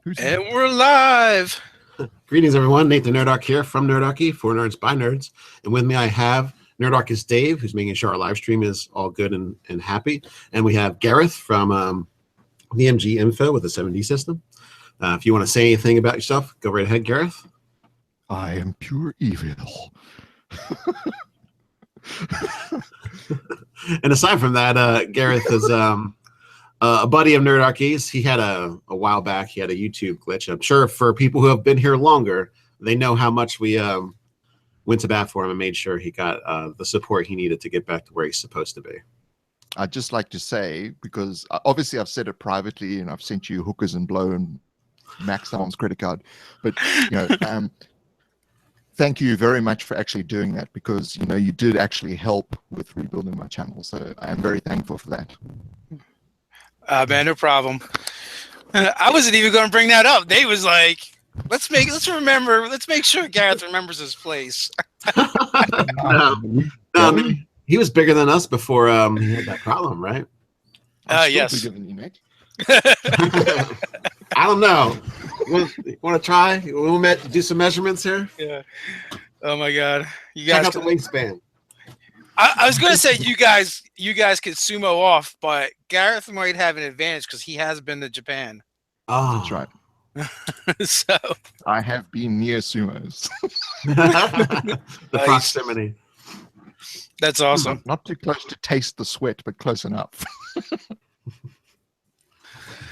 And we're live. Greetings, everyone. Nathan Nerdarchy here from Nerdarchy, for nerds by nerds. And with me, I have Nerdarchist Dave, who's making sure our live stream is all good and happy. And we have Gareth from DMG Info with the 7D system. If you want to say anything about yourself, go right ahead, Gareth. I am pure evil. And aside from that, Gareth is a buddy of Nerdarchy's. He had a while back, he had a YouTube glitch. I'm sure for people who have been here longer, they know how much we went to bat for him and made sure he got the support he needed to get back to where he's supposed to be. I'd just like to say, because obviously I've said it privately and I've sent you hookers and blow and maxed someone's credit card, but thank you very much for actually doing that, because you did actually help with rebuilding my channel. So I am very thankful for that. Man, no problem. I wasn't even going to bring that up. Dave was like, let's make sure Gareth remembers his place. No, I mean, he was bigger than us before he had that problem, right? Yes. Bigger than you, mate. I don't know. You want to try? We'll do some measurements here. Yeah. Oh my God. You Check guys out the wingspan. I was going to say you guys could sumo off, but Gareth might have an advantage because he has been to Japan. Oh, That's right. So I have been near sumos. the Nice. proximity. That's awesome. Not too close to taste the sweat, but close enough.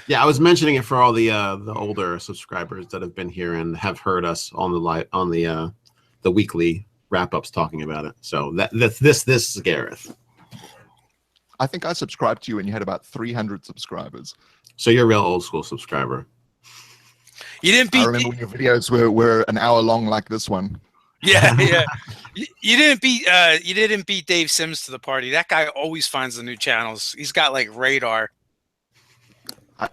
Yeah, I was mentioning it for all the older subscribers that have been here and have heard us on the weekly wrap-ups talking about it. So this is Gareth. I think I subscribed to you when you had about 300 subscribers. So you're a real old school subscriber. You didn't beat. I remember when your videos were an hour long like this one. Yeah, yeah. You didn't beat Dave Sims to the party. That guy always finds the new channels. He's got like radar.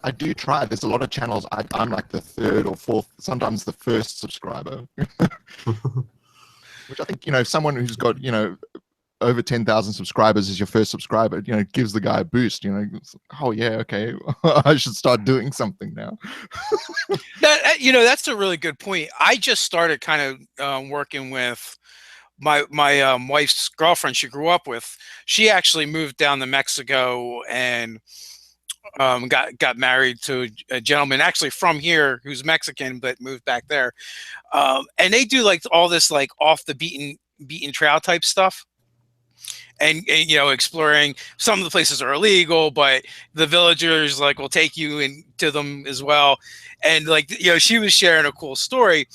I do try. There's a lot of channels. I'm like the third or fourth, sometimes the first subscriber. Which I think, someone who's got, over 10,000 subscribers is your first subscriber, gives the guy a boost, oh yeah, okay, I should start doing something now. That's a really good point. I just started kind of working with my wife's girlfriend she grew up with. She actually moved down to Mexico and got married to a gentleman actually from here who's Mexican but moved back there, and they do like all this like off the beaten trail type stuff, and exploring. Some of the places are illegal, but the villagers like will take you into them as well. And like she was sharing a cool story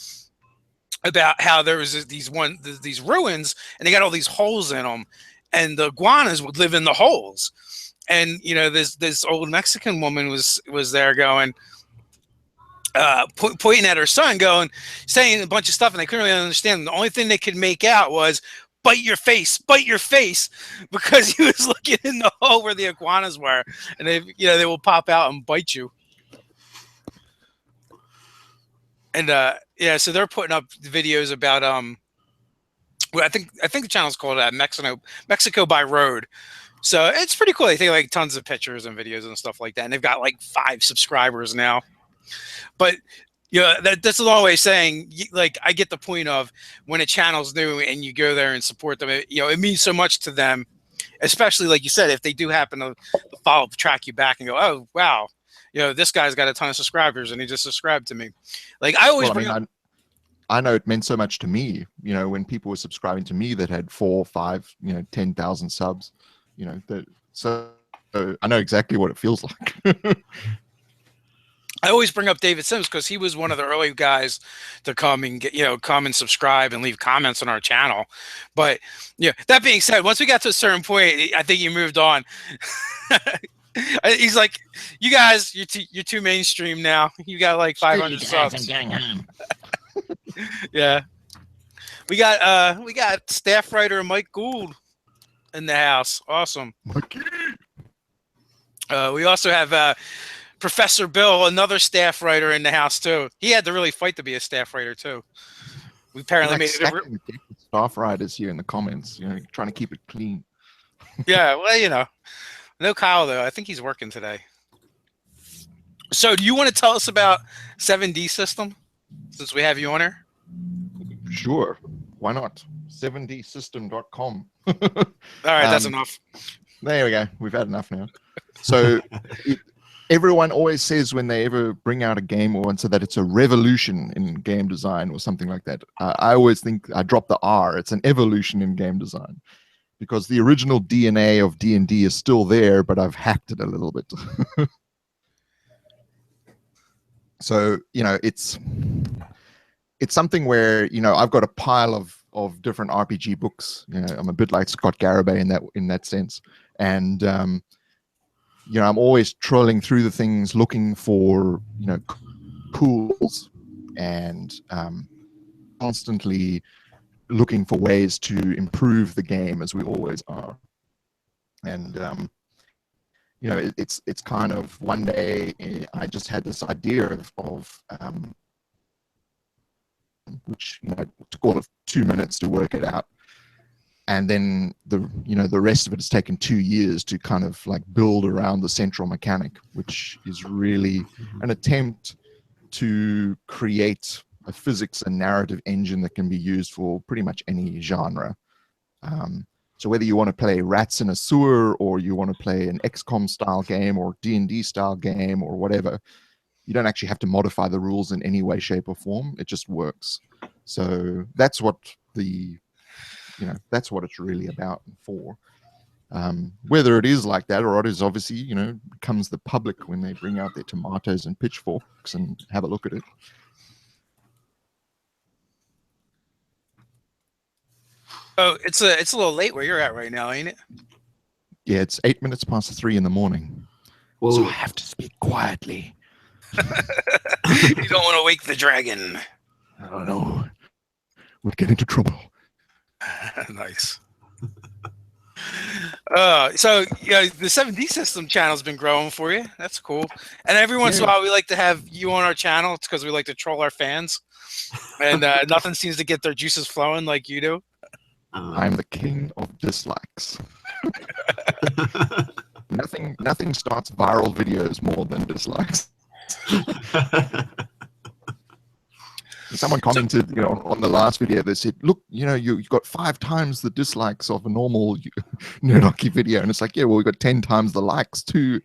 about how there was these ruins and they got all these holes in them, and the iguanas would live in the holes. And this old Mexican woman was there going, pointing at her son, saying a bunch of stuff, and they couldn't really understand. The only thing they could make out was bite your face," because he was looking in the hole where the iguanas were, and they will pop out and bite you. And so they're putting up videos about I think the channel's called Mexico by Road. So it's pretty cool. They take like tons of pictures and videos and stuff like that. And they've got like 5 subscribers now. But that's a long way of saying, like, I get the point of when a channel's new and you go there and support them, it means so much to them, especially like you said, if they do happen to follow up, track you back and go, oh, wow, this guy's got a ton of subscribers and he just subscribed to me. Like I always I know it meant so much to me, when people were subscribing to me that had 4, 5, 10,000 subs. So I know exactly what it feels like. I always bring up David Sims because he was one of the early guys to come and come and subscribe and leave comments on our channel. But that being said, once we got to a certain point, I think he moved on. He's like, "You guys, you're too mainstream now. You got like 500 subs." Yeah, we got staff writer Mike Gould in the house. Awesome. We also have Professor Bill, another staff writer in the house too. He had to really fight to be a staff writer too. We apparently made it. Staff writers here in the comments, trying to keep it clean. Yeah, well, no Kyle though. I think he's working today. So, do you want to tell us about 7D System since we have you on here? Sure, why not? 7dsystem.com. All right, that's Um, enough. There we go. We've had enough now. So everyone always says when they ever bring out a game or so that it's a revolution in game design or something like that. I always think I drop the R. It's an evolution in game design because the original DNA of D&D is still there, but I've hacked it a little bit. So, you know, it's something where, you know, I've got a pile of different RPG books. You know, I'm a bit like Scott Garibay in that sense. And you know, I'm always trolling through the things looking for, you know, pools and constantly looking for ways to improve the game as we always are. And you know, it's kind of one day I just had this idea of which, you know, took all of 2 minutes to work it out. And then the rest of it has taken 2 years to kind of like build around the central mechanic, which is really an attempt to create a physics and narrative engine that can be used for pretty much any genre. So whether you want to play rats in a sewer or you want to play an XCOM style game or D&D style game or whatever, you don't actually have to modify the rules in any way, shape, or form. It just works. So that's what that's what it's really about and for. Whether it is like that or it is obviously, you know, becomes the public when they bring out their tomatoes and pitchforks and have a look at it. Oh, it's a little late where you're at right now, ain't it? Yeah, it's 8 minutes past 3 in the morning. Well, So I have to speak quietly. You don't want to wake the dragon. I don't know. We'll get into trouble. Nice. So you know, the 7D System channel's been growing for you. That's cool. And every once in a while, we like to have you on our channel. It's because we like to troll our fans, and nothing seems to get their juices flowing like you do. I'm the king of dislikes. Nothing starts viral videos more than dislikes. Someone commented, you know, on the last video. They said, "Look, you know, you've got 5 times the dislikes of a normal Nerdarchy video," and it's like, yeah, well, we got 10 times the likes too.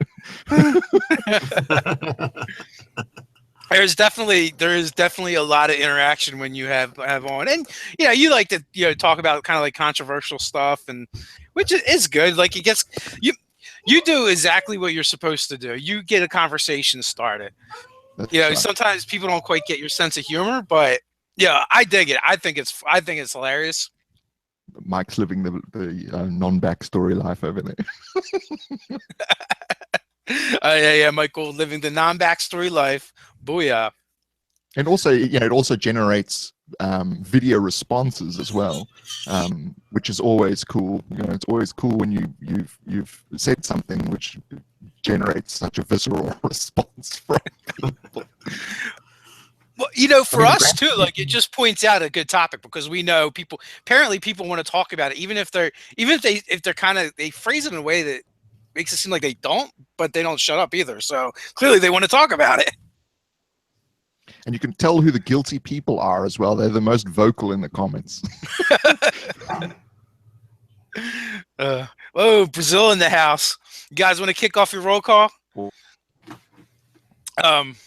There is definitely a lot of interaction when you have on, and you know, you like to, you know, talk about kind of like controversial stuff, and which is good. Like, it gets you do exactly what you're supposed to do. You get a conversation started. That's You know, right. sometimes people don't quite get your sense of humor, but yeah, I dig it. I think it's hilarious. Mike's living the non-backstory life over there. Yeah, Michael living the non-backstory life. Booyah. And also, you know, it also generates video responses as well, which is always cool. You know, it's always cool when you've said something which generates such a visceral response from people. Well, you know, for I mean, us too, like, it just points out a good topic because we know people. Apparently, people want to talk about it, even if they're kind of, they phrase it in a way that makes it seem like they don't, but they don't shut up either. So clearly, they want to talk about it. And you can tell who the guilty people are as well. They're the most vocal in the comments. Whoa, Brazil in the house. You guys want to kick off your roll call?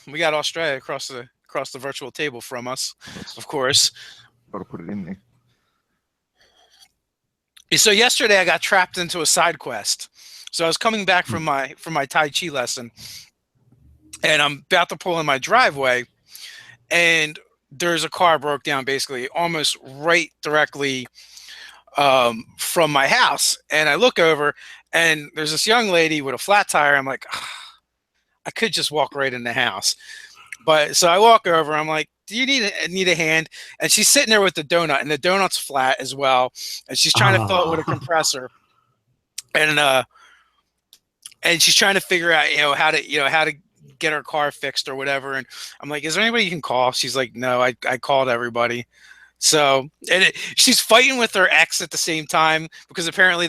We got Australia across the virtual table from us, of course. Got to put it in there. So yesterday I got trapped into a side quest. So I was coming back from my Tai Chi lesson, and I'm about to pull in my driveway, and there's a car broke down basically almost right directly from my house. And I look over, and there's this young lady with a flat tire. I'm like, I could just walk right in the house. But so I walk over, I'm like, do you need a hand? And she's sitting there with the donut, and the donut's flat as well. And she's trying to fill it with a compressor. And she's trying to figure out, how to get her car fixed or whatever. And I'm like, is there anybody you can call? She's like, no, I called everybody. So, she's fighting with her ex at the same time because apparently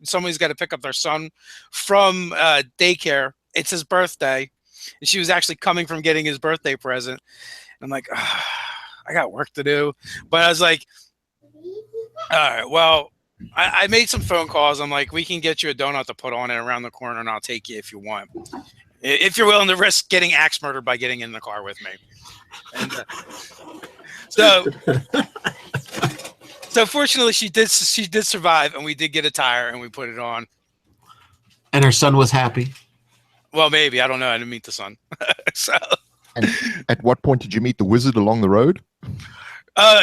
somebody's got to pick up their son from daycare. It's his birthday. and she was actually coming from getting his birthday present. I'm like, I got work to do. But I was like, all right, well, I made some phone calls. I'm like, we can get you a donut to put on it around the corner, and I'll take you if you want. If you're willing to risk getting axe murdered by getting in the car with me. And so fortunately, she did survive, and we did get a tire, and we put it on. And her son was happy. Well, maybe, I don't know. I didn't meet the son. So. And at what point did you meet the wizard along the road?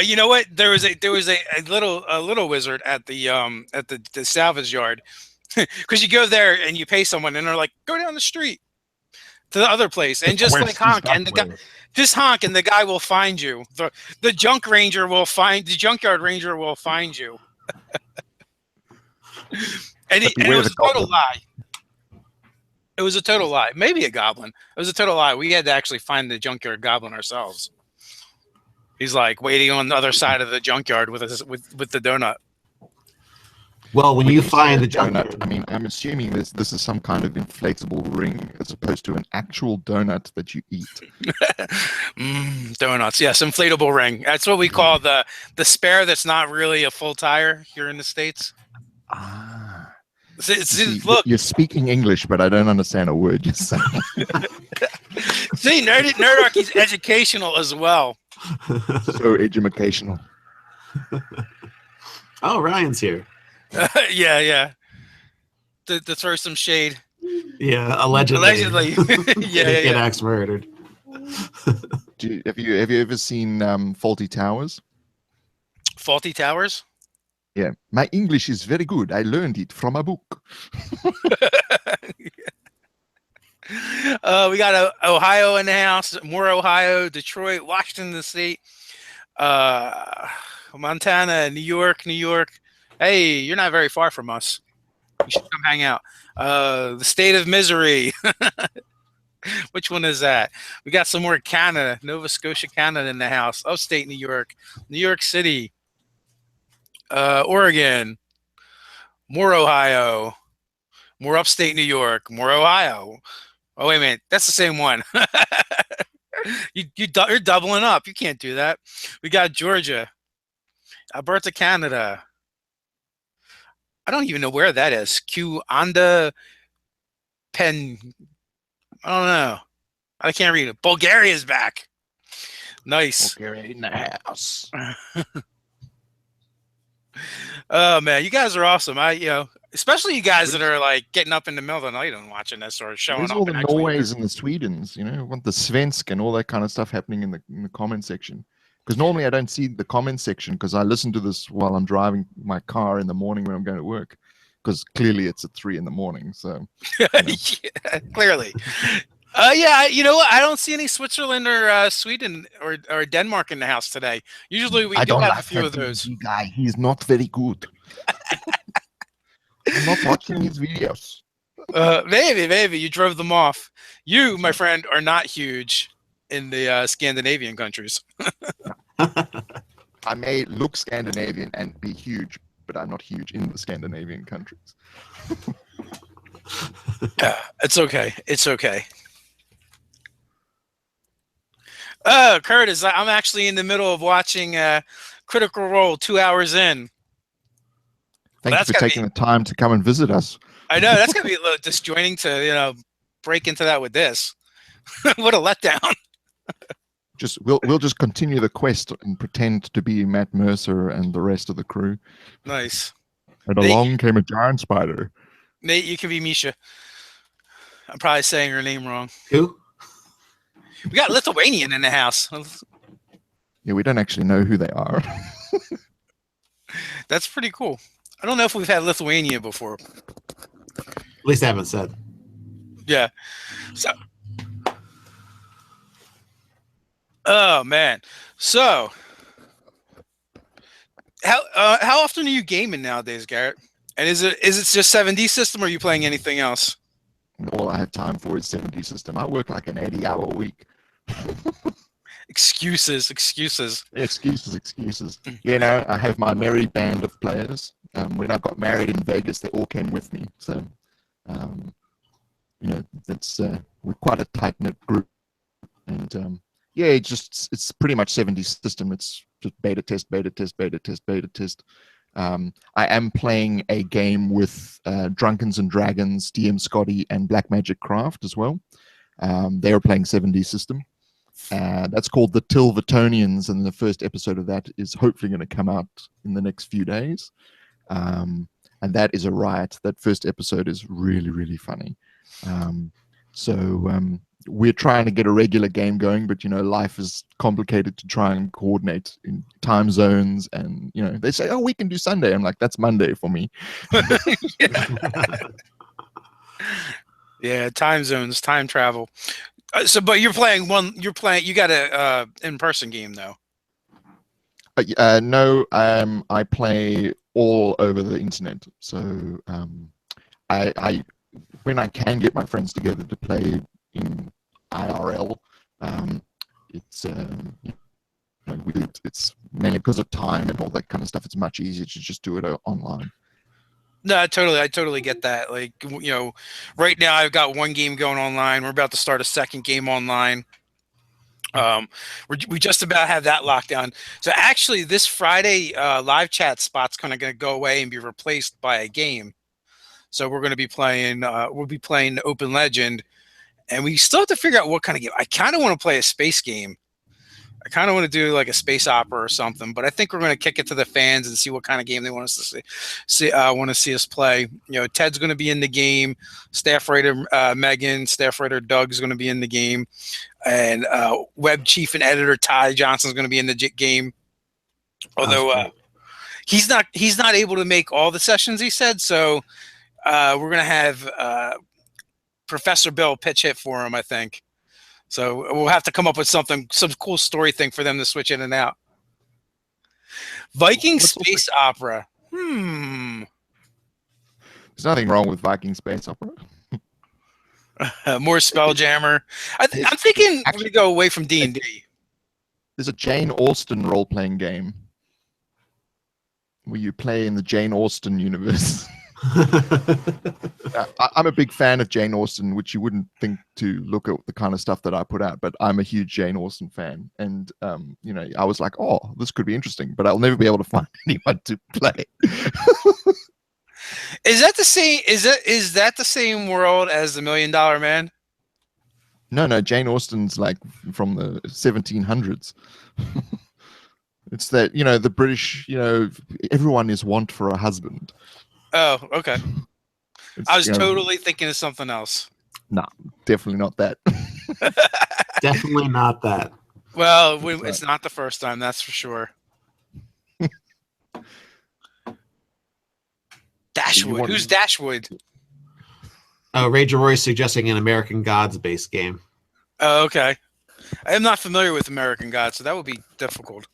You know what? There was a little wizard at the salvage yard, because you go there and you pay someone, and they're like, go down the street to the other place and just like honk, and the guy just honk, and the guy will find you. The junkyard ranger will find you. And it was a total lie. It was a total lie. Maybe a goblin. It was a total lie. We had to actually find the junkyard goblin ourselves. He's like waiting on the other side of the junkyard with the donut. Well, when you find the donut, I mean, I'm assuming this is some kind of inflatable ring as opposed to an actual donut that you eat. Donuts, yes, inflatable ring. That's what we call the spare. That's not really a full tire here in the States. Ah. See, look, you're speaking English, but I don't understand a word you're saying. See, Nerdarchy's educational as well. So educational. Oh, Ryan's here. Yeah. To throw some shade. Yeah, allegedly. Yeah. Get axe murdered. Have you ever seen Faulty Towers? Faulty Towers? Yeah, my English is very good. I learned it from a book. We got Ohio in the house, more Ohio, Detroit, Washington State, Montana, New York. Hey, you're not very far from us. You should come hang out. The state of Misery. Which one is that? We got some more Canada, Nova Scotia, Canada in the house. Upstate New York, New York City, Oregon, more Ohio, more upstate New York, more Ohio. Oh, wait a minute. That's the same one. You're doubling up. You can't do that. We got Georgia, Alberta, Canada. I don't even know where that is. Anda Pen. I don't know. I can't read it. Bulgaria's back. Nice. Bulgaria in the house. Oh man, you guys are awesome. Especially you guys that are like getting up in the middle of the night and watching this or showing There's up. all the Norways and the Swedens, want the Svensk and all that kind of stuff happening in the comment section. Because normally I don't see the comment section because I listen to this while I'm driving my car in the morning when I'm going to work. Because clearly it's at 3 a.m. So yeah, clearly. Yeah, you know what? I don't see any Switzerland or Sweden or Denmark in the house today. Usually we do have a few of those. DMG guy, he's not very good. I'm not watching his videos. Maybe you drove them off. You, my friend, are not huge in the Scandinavian countries. I may look Scandinavian and be huge, but I'm not huge in the Scandinavian countries. It's okay. It's okay. Curtis, I'm actually in the middle of watching Critical Role 2 hours in. Thank you for taking the time to come and visit us. I know, that's going to be a little disjointing to, break into that with this. What a letdown. We'll just continue the quest and pretend to be Matt Mercer and the rest of the crew. Nice. And along came a giant spider. Nate, you can be Misha. I'm probably saying her name wrong. Who? We got Lithuanian in the house. Yeah, we don't actually know who they are. That's pretty cool. I don't know if we've had Lithuania before. At least I haven't said. Yeah. So. Oh man. So. How often are you gaming nowadays, Garrett? And is it just 7D system, or are you playing anything else? All I have time for is 7D system. I work like an 80-hour week. Excuses. Excuses. I have my merry band of players. When I got married in Vegas, they all came with me. So, that's we're quite a tight knit group, and yeah, it's pretty much 70s system. It's just beta test, beta test, beta test, beta test. I am playing a game with Drunkens and Dragons, DM Scotty, and Black Magic Craft as well. They are playing 7D system. That's called the Tilvertonians, and the first episode of that is hopefully going to come out in the next few days. And that is a riot. That first episode is really, really funny. So we're trying to get a regular game going, but life is complicated to try and coordinate in time zones, and they say, oh, we can do Sunday. I'm like, that's Monday for me. Yeah, time zones, time travel. But you got a in-person game though. No, I play all over the internet. So I when I can get my friends together to play in IRL, it's it's mainly because of time and all that kind of stuff. It's much easier to just do it online. No, I totally get that. Like, right now I've got one game going online. We're about to start a second game online. We just about have that locked down. So actually, this Friday, live chat spot's kind of going to go away and be replaced by a game. So we're going to be playing. We'll be playing Open Legend, and we still have to figure out what kind of game. I kind of want to play a space game. I kind of want to do like a space opera or something, but I think we're going to kick it to the fans and see what kind of game they want us to want to see us play. Ted's going to be in the game. Staff writer Megan, staff writer Doug's going to be in the game, and web chief and editor Ty Johnson's going to be in the game. Although he's not able to make all the sessions, he said. So we're going to have Professor Bill pitch hit for him, I think. So we'll have to come up with some cool story thing for them to switch in and out. Viking space opera. There's nothing wrong with Viking space opera. More Spelljammer. I'm thinking I'm going to go away from D&D. There's a Jane Austen role-playing game where you play in the Jane Austen universe. I'm a big fan of Jane Austen, which you wouldn't think to look at the kind of stuff that I put out, but I'm a huge Jane Austen fan, and I was like, oh, this could be interesting, but I'll never be able to find anyone to play. Is that the same? Is that the same world as the $1 Million Man? No, Jane Austen's like from the 1700s. It's that the British, everyone is want for a husband. Oh, okay. I was totally thinking of something else. No, definitely not that. Definitely not that. Well, it's not the first time, that's for sure. Dashwood. Who's Dashwood? Ranger Roy is suggesting an American Gods based game. Oh, okay. I am not familiar with American Gods, so that would be difficult.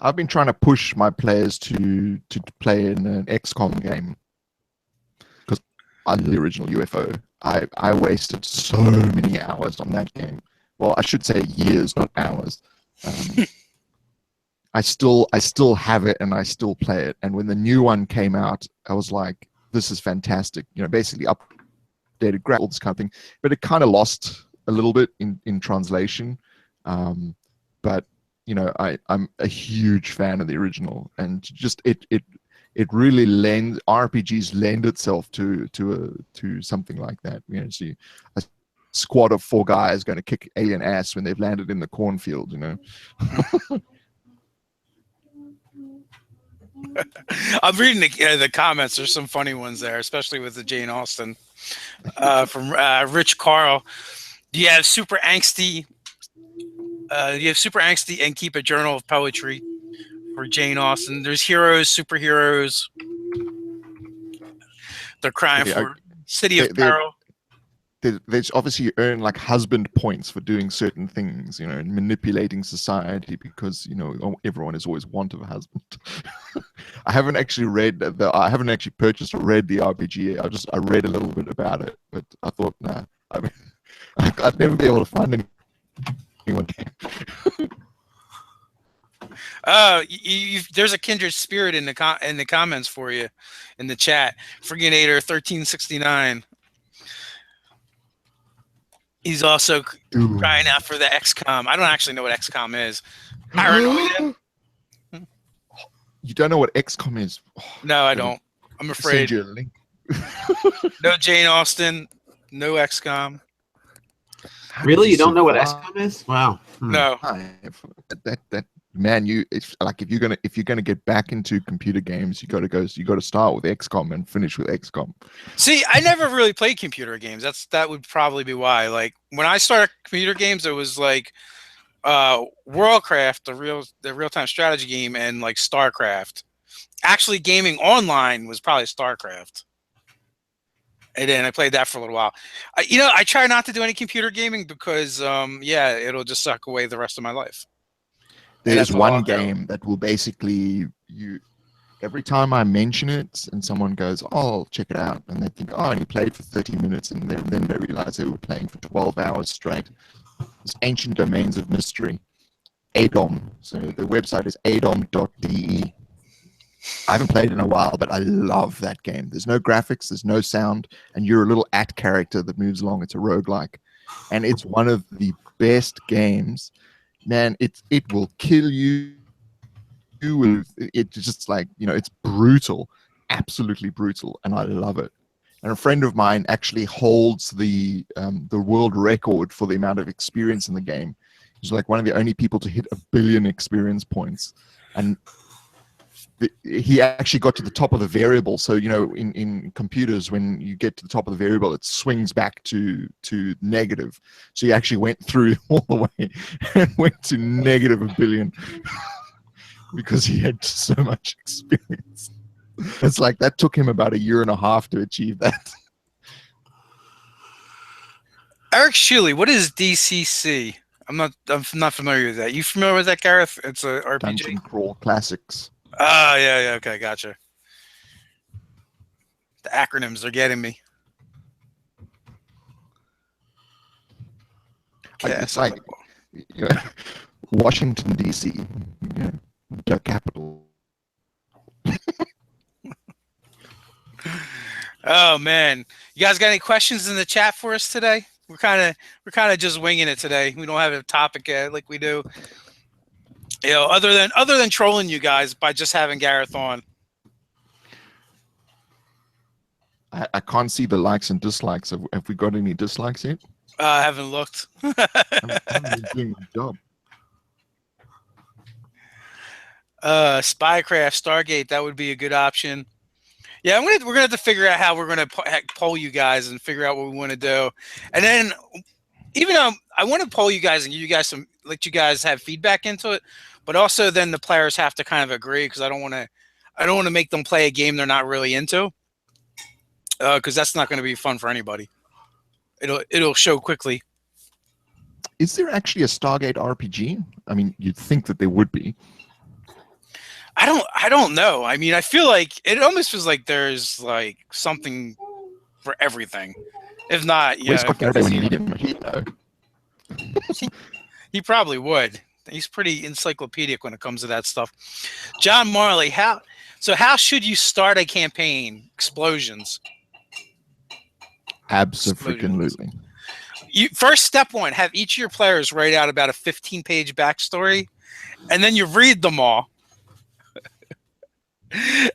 I've been trying to push my players to play in an XCOM game because I'm the original UFO. I wasted so many hours on that game. Well, I should say years, not hours. I still have it and I still play it. And when the new one came out, I was like, this is fantastic. Basically updated graphics, all this kind of thing. But it kind of lost a little bit in translation. But I'm a huge fan of the original, and just it really RPGs lend itself to something like that. See a squad of 4 guys going to kick alien ass when they've landed in the cornfield. I'm reading the comments. There's some funny ones there, especially with the Jane Austen from Rich Carl. You have super angsty. And keep a journal of poetry for Jane Austen. There's heroes, superheroes. They're crying for City of Peril. There's obviously you earn like husband points for doing certain things, and manipulating society because everyone is always want of a husband. I haven't actually purchased or read the RPG. I read a little bit about it, but I thought, nah, I'd never be able to find anyone. There's a kindred spirit in the comments for you in the chat. Frigginator 1369. He's also crying out for the XCOM. I don't actually know what XCOM is. Paranoia? You don't know what XCOM is? No, I don't. I'm afraid. Send you a link. No Jane Austen. No XCOM. Really? You don't know what XCOM is? Wow. No. That man, if you're gonna get back into computer games, you gotta start with XCOM and finish with XCOM. See, I never really played computer games. That would probably be why. Like when I started computer games, it was like Worldcraft, the real-time strategy game, and like StarCraft. Actually, gaming online was probably StarCraft. And then I played that for a little while. I try not to do any computer gaming because, it'll just suck away the rest of my life. There's one game that will basically every time I mention it and someone goes, "Oh, check it out," and they think, "Oh, and you played for 30 minutes," and then they realize they were playing for 12 hours straight. It's Ancient Domains of Mystery, ADOM. So the website is adom.de. I haven't played in a while, but I love that game. There's no graphics, there's no sound, and you're a little character that moves along. It's a roguelike. And it's one of the best games. Man, it will kill you. It's just like, it's brutal, absolutely brutal, and I love it. And a friend of mine actually holds the world record for the amount of experience in the game. He's like one of the only people to hit 1 billion experience points. And he actually got to the top of the variable. So, in computers, when you get to the top of the variable, it swings back to negative. So he actually went through all the way and went to negative 1 billion because he had so much experience. It's like that took him about 1.5 years to achieve that. Eric Shealy, what is DCC? I'm not familiar with that. You familiar with that, Gareth? It's a RPG. Dungeon Crawl Classics. Oh, yeah, okay, gotcha. The acronyms are getting me. It's like Washington, D.C., the capital. Oh, man. You guys got any questions in the chat for us today? We're kind of just winging it today. We don't have a topic like we do. Other than trolling you guys by just having Gareth on. I can't see the likes and dislikes. Have we got any dislikes yet? I haven't looked. I'm doing my job. Spycraft, Stargate, that would be a good option. Yeah, we're gonna have to figure out how we're gonna poll you guys and figure out what we want to do, and then even though I want to poll you guys and give you guys let you guys have feedback into it, but also then the players have to kind of agree because I don't want to make them play a game they're not really into, because that's not going to be fun for anybody. It'll show quickly. Is there actually a Stargate RPG? I mean, you'd think that there would be. I don't know. I mean, I feel like it almost feels like there's like something for everything. If not, Where's Scott Garrett when you need him? He probably would. He's pretty encyclopedic when it comes to that stuff. John Marley, how should you start a campaign? Explosions. Absolutely. First step 1, have each of your players write out about a 15-page backstory, and then you read them all.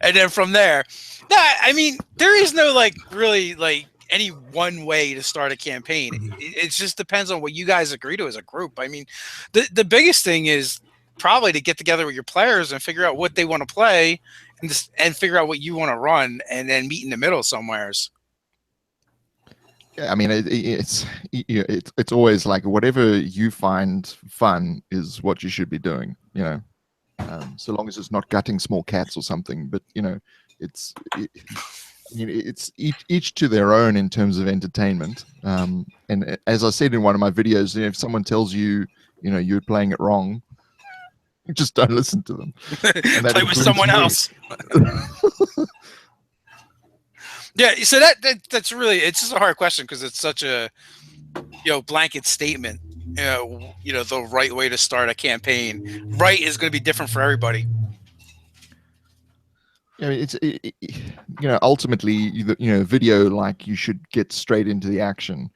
And then from there, I mean, there is no really any one way to start a campaign. It just depends on what you guys agree to as a group. I mean, the biggest thing is probably to get together with your players and figure out what they want to play, and figure out what you want to run, and then meet in the middle somewheres. Yeah, I mean, it's always like whatever you find fun is what you should be doing. So long as it's not gutting small cats or something. But it's each to their own in terms of entertainment. And as I said in one of my videos, if someone tells you you're playing it wrong, just don't listen to them. Play with someone else. Yeah, so that's really, it's just a hard question because it's such a blanket statement. The right way to start a campaign. Right is going to be different for everybody. I mean, ultimately, video, like, you should get straight into the action.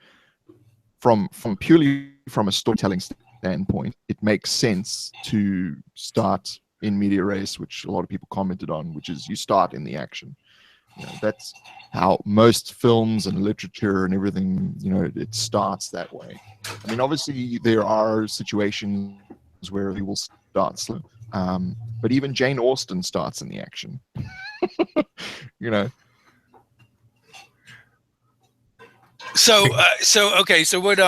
from a storytelling standpoint, it makes sense to start in media res, which a lot of people commented on, which is you start in the action. That's how most films and literature and everything, it starts that way. I mean, obviously there are situations where we will start slow, but even Jane Austen starts in the action. So okay, so what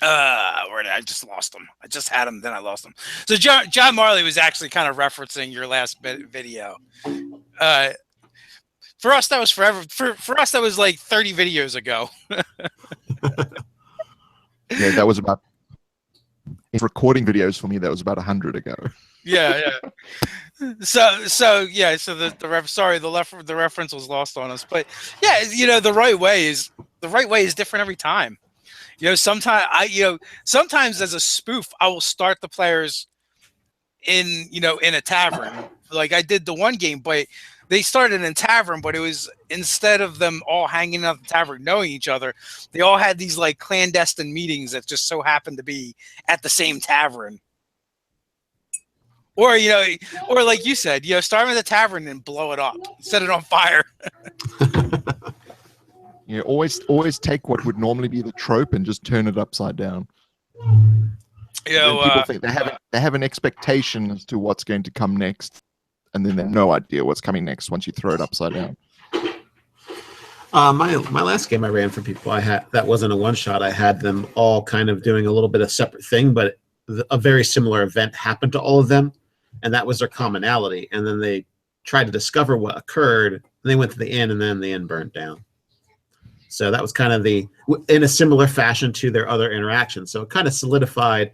where did I just lost him? I just had him, then I lost him. So John Marley was actually kind of referencing your last video. For us, that was forever. For us, that was like 30 videos ago. Yeah, that was about. In recording videos for me, that was about 100 ago. Yeah. So yeah. So the reference was lost on us. But yeah, the right way is different every time. Sometimes as a spoof, I will start the players in a tavern, like I did the one game, but they started in a tavern, but it was, instead of them all hanging out the tavern knowing each other, they all had these like clandestine meetings that just so happened to be at the same tavern. Or or like you said, start with the tavern and blow it up, set it on fire. Always take what would normally be the trope and just turn it upside down. People think they have an expectation as to what's going to come next, and then they have no idea what's coming next once you throw it upside down. My last game I ran for people, that wasn't a one shot. I had them all kind of doing a little bit of separate thing, but a very similar event happened to all of them, and that was their commonality. And then they tried to discover what occurred. And they went to the inn, and then the inn burnt down. So that was kind of in a similar fashion to their other interactions. So it kind of solidified,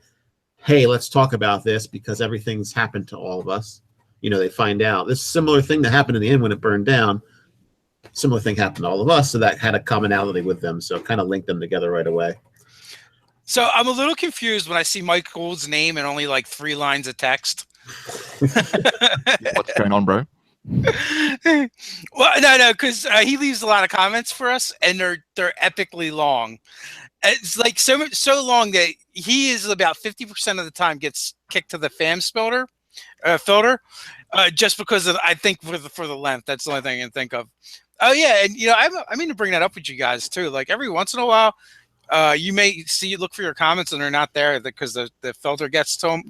hey, let's talk about this because everything's happened to all of us. They find out this similar thing that happened in the inn when it burned down. Similar thing happened to all of us. So that had a commonality with them. So it kind of linked them together right away. So I'm a little confused when I see Mike Gould's name and only like 3 lines of text. What's going on, bro? Well, no, because he leaves a lot of comments for us, and they're epically long. It's like so long that he is about 50% of the time gets kicked to the FAM filter, just because of, I think for the length. That's the only thing I can think of. Oh yeah, and I mean to bring that up with you guys too. Like every once in a while, you may look for your comments and they're not there because the filter gets them,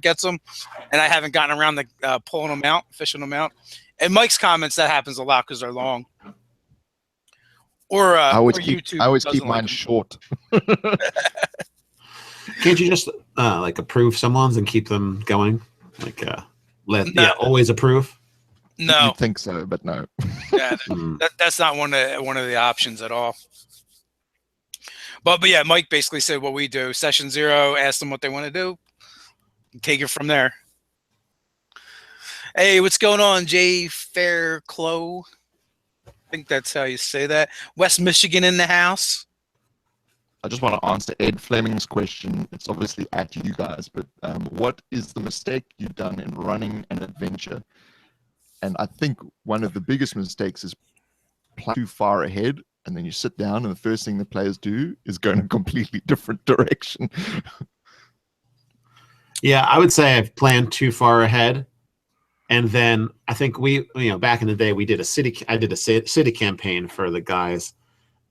and I haven't gotten around to pulling them out, fishing them out. And Mike's comments, that happens a lot because they're long. Or I always YouTube keep mine short. Can't you just like approve someone's and keep them going? Like always approve. No, You'd think so, but no. Yeah, that's not one of the options at all. But yeah, Mike basically said what we do. Session 0, ask them what they want to do, take it from there. Hey, what's going on, Jay Fairclough? I think that's how you say that. West Michigan in the house. I just want to answer Ed Fleming's question. It's obviously at you guys, but what is the mistake you've done in running an adventure? And I think one of the biggest mistakes is plan too far ahead, and then you sit down, and the first thing the players do is go in a completely different direction. Yeah, I would say I've planned too far ahead. And then I think back in the day, I did a city campaign for the guys,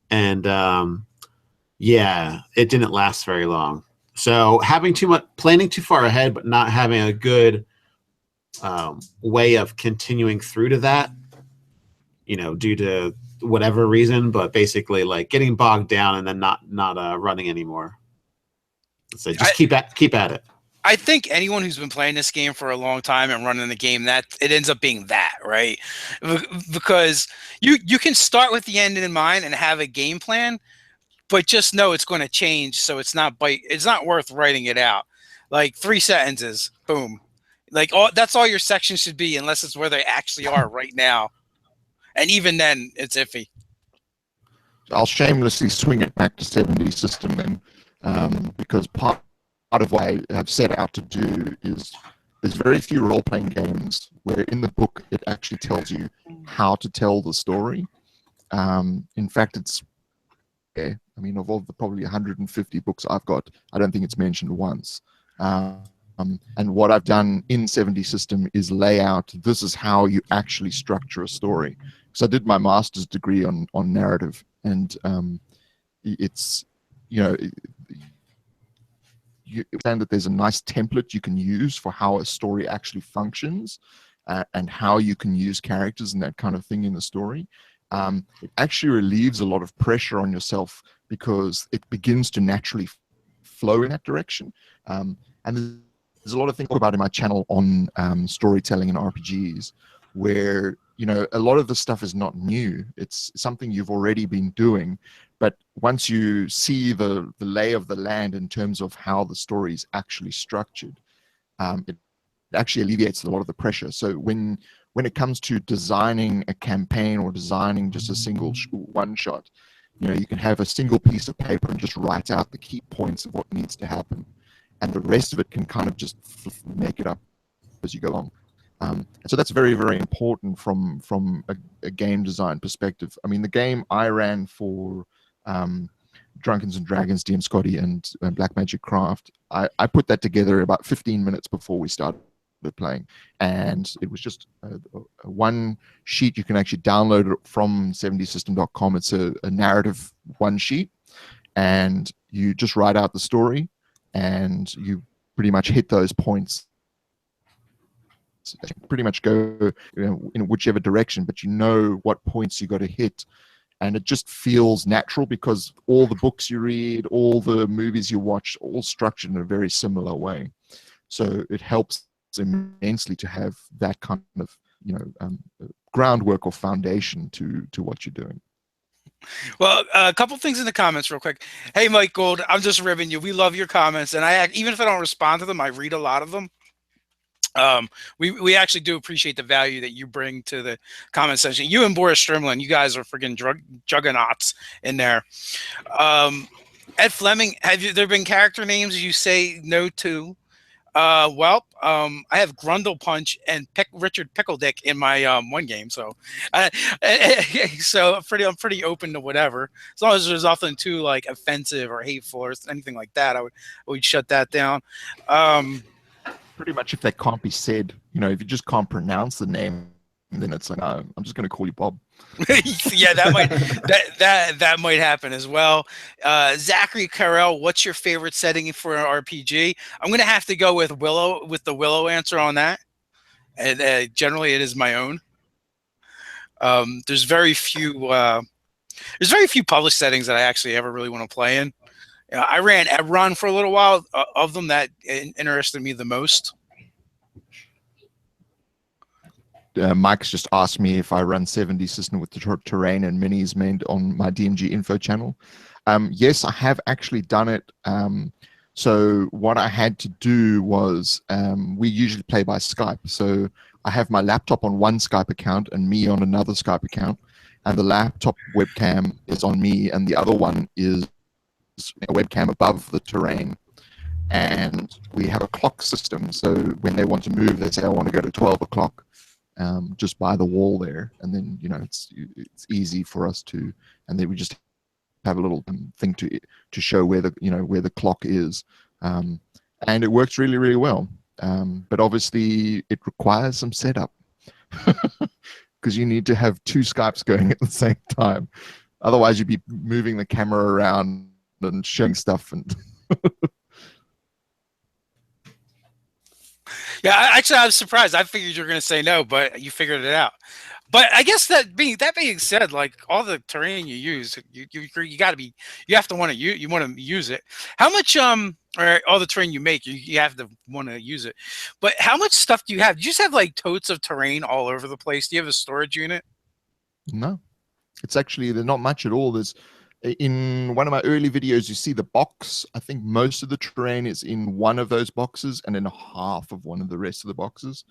and it didn't last very long. So having planning too far ahead, but not having a good way of continuing through to that, due to whatever reason, but basically like getting bogged down and then not running anymore. So just keep at it. I think anyone who's been playing this game for a long time and running the game, that it ends up being that, right? Because you can start with the end in mind and have a game plan, but just know it's going to change, so it's not worth writing it out. Like 3 sentences, boom. Like that's all your section should be, unless it's where they actually are right now. And even then, it's iffy. I'll shamelessly swing it back to 70 system then, because part of what I have set out to do is there's very few role-playing games where in the book it actually tells you how to tell the story. In fact, it's I mean, of all the probably 150 books I've got, I don't think it's mentioned once. And what I've done in 70 System is lay out, this is how you actually structure a story. So I did my master's degree on narrative, and it's, you know, you understand that there's a nice template you can use for how a story actually functions, and how you can use characters and that kind of thing in the story. It actually relieves a lot of pressure on yourself because it begins to naturally flow in that direction. And there's a lot of things about in my channel on storytelling and RPGs, where, you know, a lot of the stuff is not new. It's something you've already been doing. But once you see the lay of the land in terms of how the story is actually structured, it actually alleviates a lot of the pressure. So when it comes to designing a campaign or designing just a single one shot, you know, you can have a single piece of paper and just write out the key points of what needs to happen, and the rest of it can kind of just make it up as you go along. And so that's very, very important from a game design perspective. I mean, the game I ran for Drunkards and Dragons, DM Scotty, and Black Magic Craft, I put that together about 15 minutes before we started playing, and it was just one sheet. You can actually download it from 70system.com. It's a narrative one sheet, and you just write out the story, and you pretty much hit those points. Pretty much go, you know, in whichever direction, but you know what points you got to hit, and it just feels natural because all the books you read, all the movies you watch, all structured in a very similar way. So it helps immensely to have that kind of, you know, groundwork or foundation to what you're doing. Well, a couple things in the comments real quick. Hey, Mike Gold, I'm just ribbing you. We love your comments, and even if I don't respond to them, I read a lot of them. We actually do appreciate the value that you bring to the comment section. You and Boris Strimlin, you guys are friggin' juggernauts in there. Ed Fleming, have there been character names you say no to? Well, I have Grundle Punch and Richard Pickledick in my one game, so so I'm pretty open to whatever, as long as there's nothing too like offensive or hateful or anything like that. I would shut that down. Pretty much, if they can't be said, you know, if you just can't pronounce the name, then it's like, no, I'm just going to call you Bob. Yeah, that might happen as well. Zachary Carell, what's your favorite setting for an RPG? I'm gonna have to go with the Willow answer on that, and generally it is my own. There's very few published settings that I actually ever really want to play in. I ran Ebron for a little while. Of them, that interested me the most. Mike's just asked me if I run 70 System with the terrain and minis made on my DMG info channel. Yes, I have actually done it. So what I had to do was, we usually play by Skype. So I have my laptop on one Skype account and me on another Skype account. And the laptop webcam is on me, and the other one is a webcam above the terrain. And we have a clock system. So when they want to move, they say, I want to go to 12 o'clock. Just by the wall there, and then, you know, it's easy for us to, and then we just have a little thing to show where the clock is, and it works really, really well. But obviously it requires some setup because you need to have two Skypes going at the same time, otherwise you'd be moving the camera around and showing stuff and Yeah, actually, I was surprised. I figured you were going to say no, but you figured it out. But I guess that being said, like all the terrain you use, you have to want to use it. How much or all the terrain you make, you have to want to use it. But how much stuff do you have? Do you just have like totes of terrain all over the place? Do you have a storage unit? No, it's actually, there's not much at all. There's, in one of my early videos, you see the box. I think most of the terrain is in one of those boxes and in half of one of the rest of the boxes.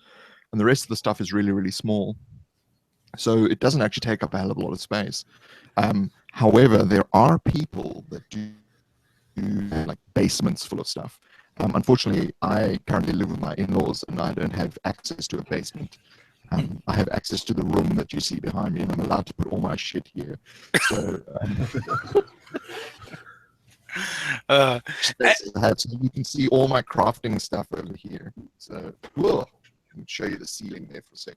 And the rest of the stuff is really, really small. So it doesn't actually take up a hell of a lot of space. However, there are people that do like basements full of stuff. Unfortunately, I currently live with my in-laws and I don't have access to a basement. I have access to the room that you see behind me, and I'm allowed to put all my shit here. So Uh, so you can see all my crafting stuff over here. So let me show you the ceiling there for a sec.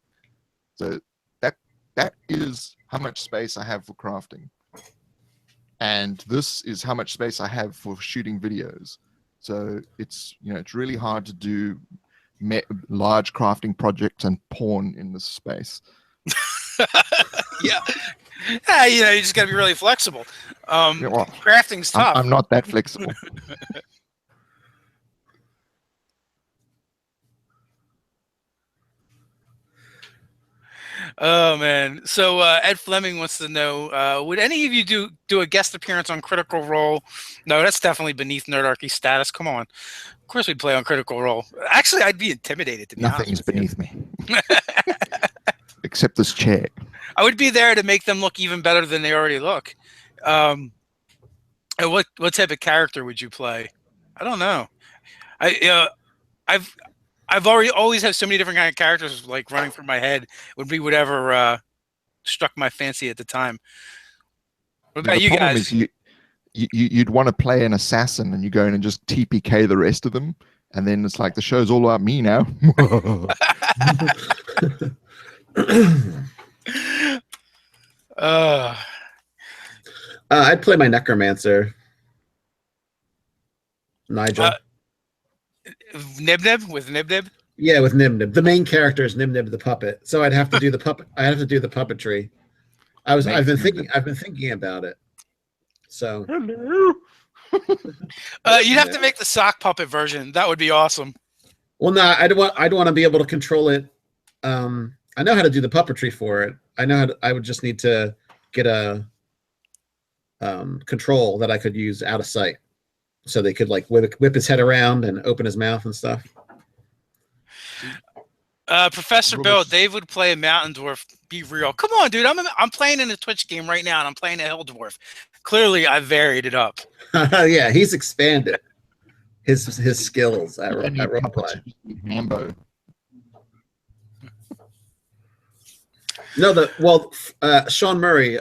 So that is how much space I have for crafting, and this is how much space I have for shooting videos. So it's it's really hard to do large crafting projects and porn in this space. yeah. You just got to be really flexible. Crafting's tough. I'm not that flexible. Oh man! So Ed Fleming wants to know: would any of you do a guest appearance on Critical Role? No, that's definitely beneath Nerdarchy status. Come on, of course we'd play on Critical Role. Actually, I'd be intimidated to be honest. Nothing is beneath me, except this chair. I would be there to make them look even better than they already look. And what type of character would you play? I don't know. I've always had so many different kind of characters like running through my head. It would be whatever struck my fancy at the time. What about you guys? Is you'd want to play an assassin, and you go in and just TPK the rest of them, and then it's like the show's all about me now. I'd play my necromancer, Nigel. Nib with Nib. Yeah, with Nib. The main character is Nib the puppet, so I'd have to do the puppet. I have to do the puppetry. I've been thinking about it. So hello. You'd have to make the sock puppet version. That would be awesome. Well, no, I'd want to be able to control it. I know how to do the puppetry for it. I know how to, I would just need to get a control that I could use out of sight, so they could like whip his head around and open his mouth and stuff. Professor Bill, Dave would play a mountain dwarf. Be real. Come on, dude. I'm playing in a Twitch game right now, and I'm playing a hill dwarf. Clearly, I've varied it up. Yeah, he's expanded his skills at roleplay. No, Sean Murray,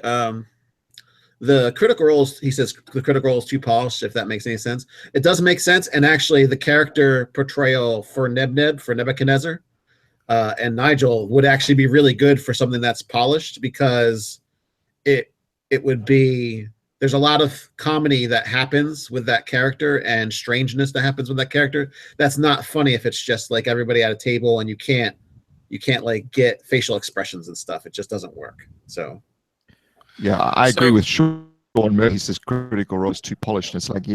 the Critical Roles, he says the Critical Role is too polished, if that makes any sense. It does make sense, and actually the character portrayal for for Nebuchadnezzar, and Nigel would actually be really good for something that's polished, because it would be, there's a lot of comedy that happens with that character and strangeness that happens with that character. That's not funny if it's just like everybody at a table and you can't like get facial expressions and stuff. It just doesn't work. So yeah, I agree with Sean Murray. He says Critical Role is too polished. And it's like,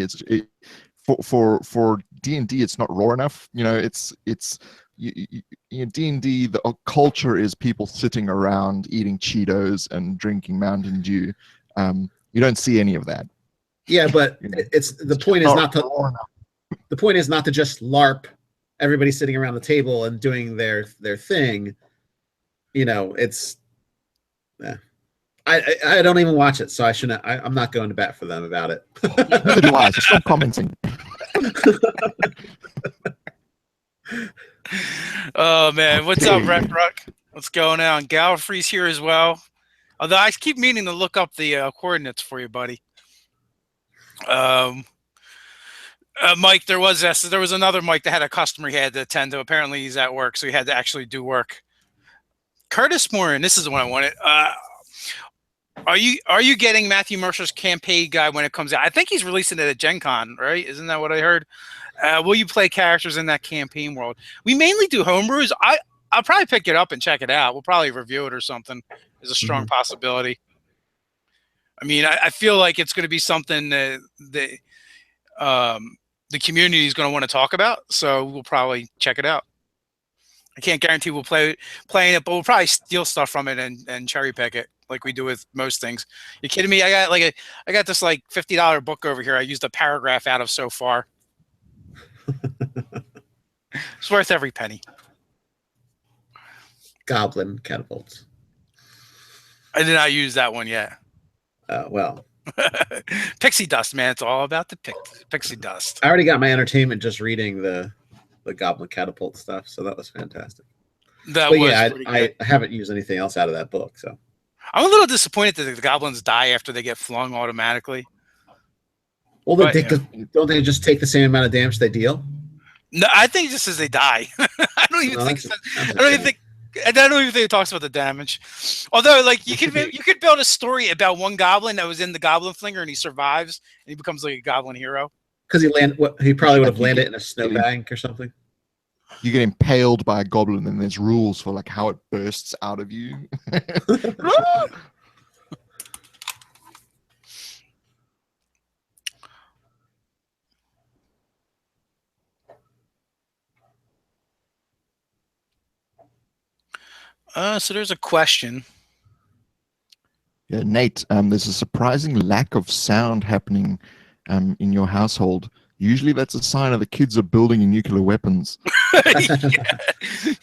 for D&D, it's not raw enough. It's D&D, the culture is people sitting around eating Cheetos and drinking Mountain Dew. You don't see any of that. Yeah, but the point is not to just LARP everybody sitting around the table and doing their thing. It's I don't even watch it, so I shouldn't. I'm not going to bat for them about it. Neither do I. Just stop commenting. Oh man, what's up, Red Brook? What's going on? Gallifrey's here as well. Although I keep meaning to look up the coordinates for you, buddy. Mike, there was another Mike that had a customer he had to attend to. Apparently, he's at work, so he had to actually do work. Curtis Morin, this is the one I wanted. Are you getting Matthew Mercer's campaign guide when it comes out? I think he's releasing it at Gen Con, right? Isn't that what I heard? Will you play characters in that campaign world? We mainly do homebrews. I'll probably pick it up and check it out. We'll probably review it or something. There's a strong possibility. I mean, I feel like it's going to be something that the community is going to want to talk about, so we'll probably check it out. I can't guarantee we'll playing it, but we'll probably steal stuff from it and cherry pick it like we do with most things. You kidding me? I got this like $50 book over here. I used a paragraph out of so far. It's worth every penny. Goblin catapults. I did not use that one yet. Well. Pixie dust, man. It's all about the pixie dust. I already got my entertainment just reading the Goblin catapult stuff, so that was fantastic. That But was yeah, pretty good. I haven't used anything else out of that book. So I'm a little disappointed that the goblins die after they get flung automatically. well, But you know. don't they just take the same amount of damage they deal? No, I think it just says they die. I don't even No, think that's a I don't even shame. think I don't even think it talks about the damage. Although, like you could build a story about one goblin that was in the goblin flinger and he survives and he becomes like a goblin hero. Because he probably would Like have landed in a snowbank or something. you get impaled by a goblin, and there's rules for like how it bursts out of you. So there's a question. Yeah, Nate, there's a surprising lack of sound happening in your household. Usually that's a sign of the kids are building nuclear weapons. Yeah.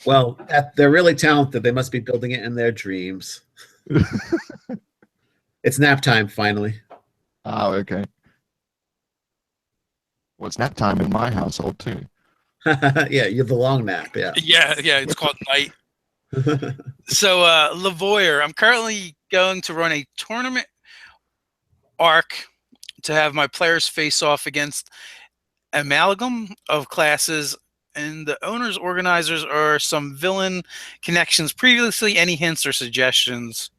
Well, they're really talented. They must be building it in their dreams. It's nap time finally. Oh, okay. Well, it's nap time in my household too. Yeah, you're the long nap. Yeah. Yeah, it's called night. So, Lavoyer, I'm currently going to run a tournament arc to have my players face off against amalgam of classes, and the owners organizers are some villain connections previously. Any hints or suggestions?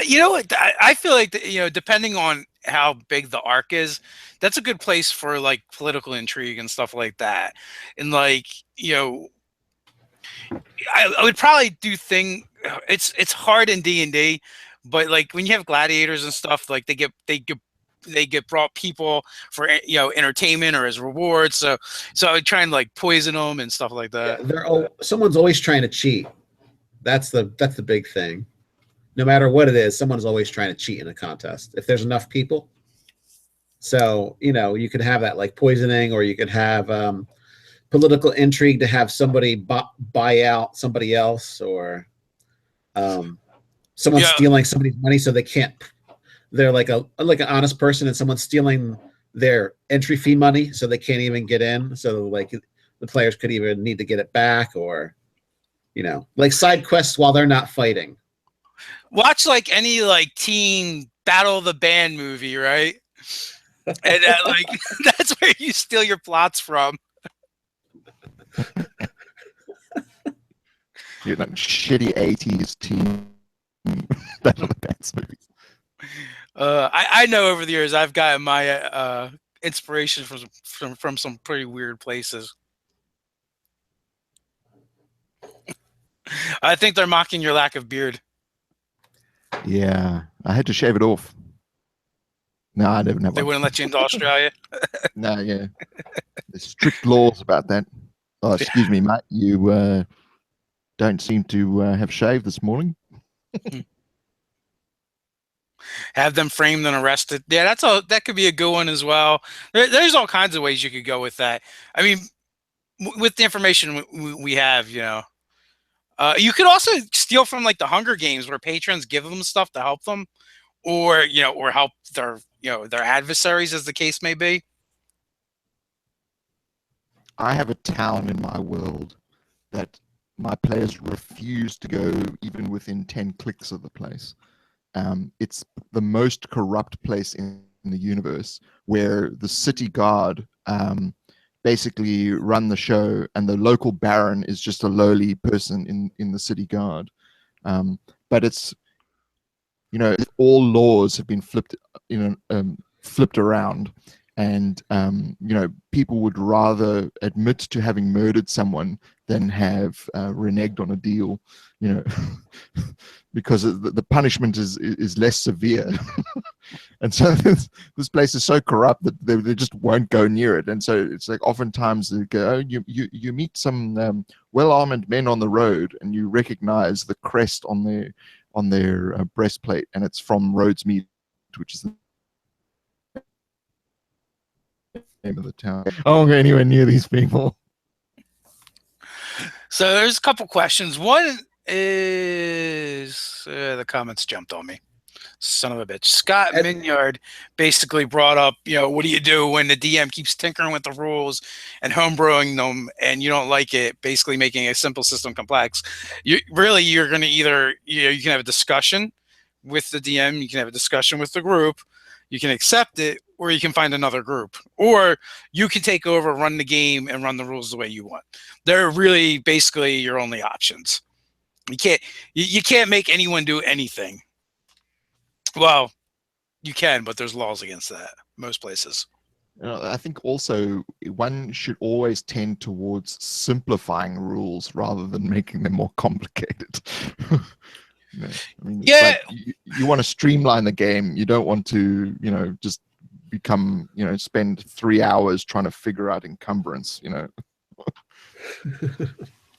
You know what? I feel like depending on how big the arc is, that's a good place for like political intrigue and stuff like that. And like I would probably do It's hard in D&D, but like when you have gladiators and stuff, like they get brought people for entertainment or as rewards. So I would try and like poison them and stuff like Yeah, that. someone's always trying to cheat. That's the big thing. No matter what it is, someone's always trying to cheat in a contest. If there's enough people, so you could have that like poisoning, or you could have political intrigue to have somebody buy out somebody else, or someone Yeah, stealing somebody's money so they can't. They're like an honest person, and someone's stealing their entry fee money so they can't even get in. So like the players could even need to get it back, or like side quests while they're not fighting. watch like any like teen Battle of the Band movie, right? And like that's where you steal your plots from. You're like shitty 80s teen Battle of the Bands movies. I know over the years I've gotten my inspiration from some pretty weird places. I think they're mocking your lack of beard. Yeah, I had to shave it off. No, I never know. They wouldn't let you into Australia. No, yeah. There's strict laws about that. Oh, excuse me, mate. You don't seem to have shaved this morning. Have them framed and arrested. Yeah, that could be a good one as well. There's all kinds of ways you could go with that. I mean, with the information we have, you could also steal from like the Hunger Games, where patrons give them stuff to help them, or or help their adversaries, as the case may be. I have a town in my world that my players refuse to go even within 10 clicks of the place. It's the most corrupt place in the universe, where the city guard basically run the show, and the local baron is just a lowly person in the city guard. But it's all laws have been flipped flipped around, and people would rather admit to having murdered someone than have reneged on a deal, because the punishment is less severe. And so this place is so corrupt that they just won't go near it. And so it's like oftentimes they go, oh, you meet some well-armed men on the road, and you recognize the crest on their breastplate, and it's from Rhodes Mead, which is the name of the town. I won't go anywhere near these people. So there's a couple questions. One is the comments jumped on me. Son of a bitch. Scott And- Minyard basically brought up, what do you do when the DM keeps tinkering with the rules and homebrewing them and you don't like it, basically making a simple system complex. You're going to either, you can have a discussion with the DM, you can have a discussion with the group, you can accept it, or you can find another group, or you can take over, run the game, and run the rules the way you want. They're really basically your only options. You can't make anyone do anything. Well, you can, but there's laws against that most places. I think also one should always tend towards simplifying rules rather than making them more complicated. Yeah. You want to streamline the game. You don't want to, just become, spend 3 hours trying to figure out encumbrance.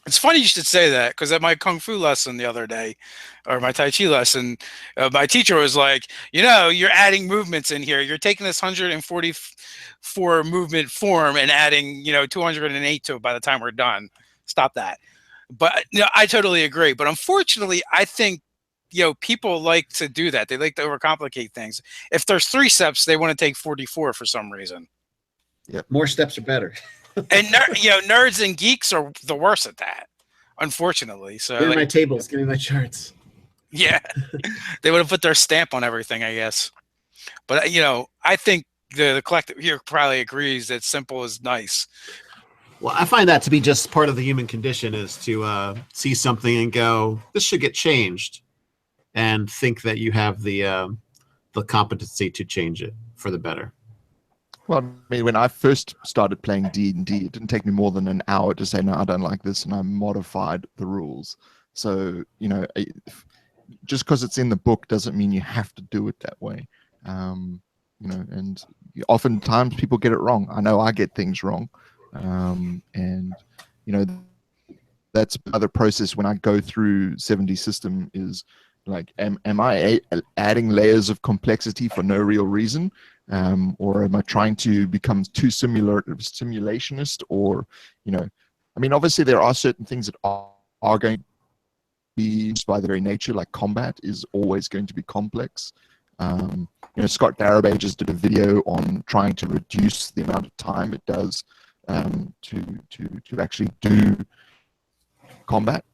It's funny you should say that, because at my Kung Fu lesson the other day, or my Tai Chi lesson, my teacher was like, you're adding movements in here. You're taking this 144 movement form and adding, 208 to it by the time we're done. Stop that. But I totally agree. But unfortunately, I think, people like to do that. They like to overcomplicate things. If there's 3 steps, they want to take 44 for some reason. Yeah, more steps are better. And nerds and geeks are the worst at that, unfortunately. So Give me my tables, give me my charts. Yeah, they would have put their stamp on everything, I guess. But I think the collective here probably agrees that simple is nice. Well, I find that to be just part of the human condition, is to see something and go, this should get changed, and think that you have the competency to change it for the better. Well, I mean, when I first started playing D&D, it didn't take me more than an hour to say, no, I don't like this, and I modified the rules. So, just because it's in the book doesn't mean you have to do it that way. And oftentimes people get it wrong. I know I get things wrong. And, that's another process when I go through 70 system is like, am I adding layers of complexity for no real reason? Or am I trying to become too simulationist? Or, obviously there are certain things that are going to be used by their very nature, like combat is always going to be complex. Scott Garabay just did a video on trying to reduce the amount of time it does to actually do combat.